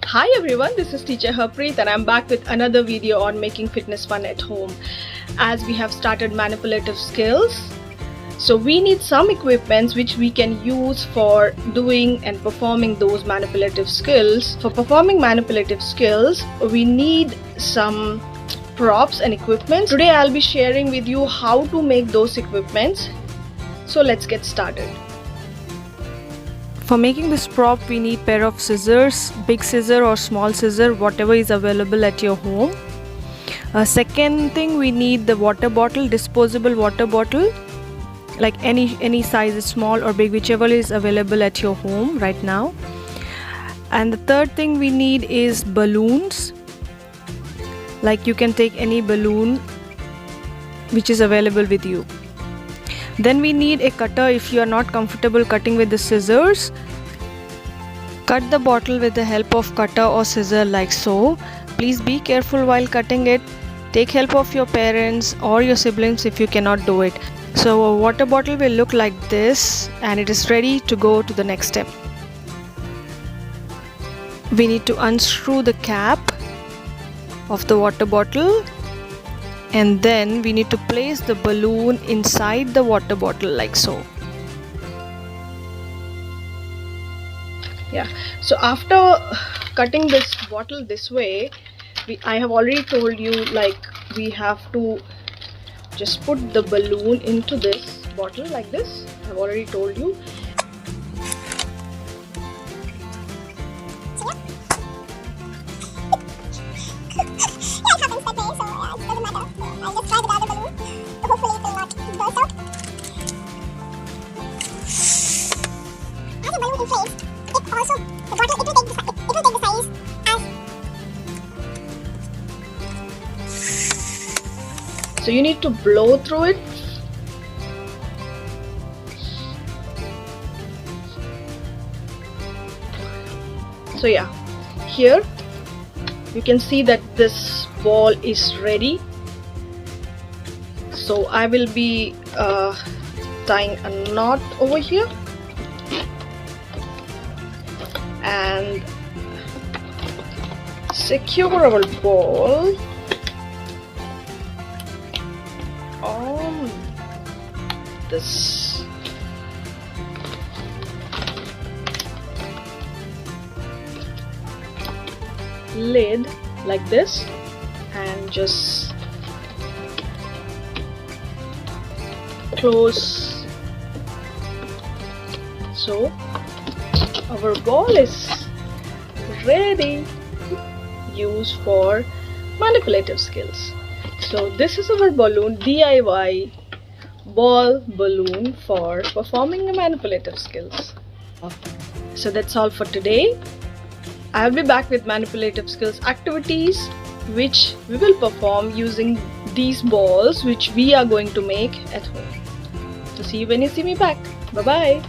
Hi everyone, this is teacher Harpreet and I'm back with another video on making fitness fun at home. As we have started manipulative skills, so we need some equipments which we can use for doing and performing those manipulative skills. For performing manipulative skills, we need some props and equipment. Today I'll be sharing with you how to make those equipments. So let's get started. For making this prop, we need pair of scissors, big scissor or small scissor, whatever is available at your home. Second thing, we need the water bottle, disposable water bottle, like any size, small or big, whichever is available at your home right now. And the third thing we need is balloons. Like you can take any balloon which is available with you. Then we need a cutter. If you are not comfortable cutting with the scissors, cut the bottle with the help of cutter or scissor like so. Please be careful while cutting it. Take help of your parents or your siblings if you cannot do it. So a water bottle will look like this and it is ready to go to the next step. We need to unscrew the cap of the water bottle. And then we need to place the balloon inside the water bottle like so. Yeah, so after cutting this bottle this way, I have already told you, like, we have to just put the balloon into this bottle like this. I've already told you. So you need to blow through it. So yeah, here you can see that this ball is ready. So I will be tying a knot over here and secure our ball on this lid like this and just close. So our ball is ready to use for manipulative skills. So this is our balloon, DIY ball balloon for performing manipulative skills. So that's all for today. I'll be back with manipulative skills activities which we will perform using these balls which we are going to make at home. So see you when you see me back. Bye bye.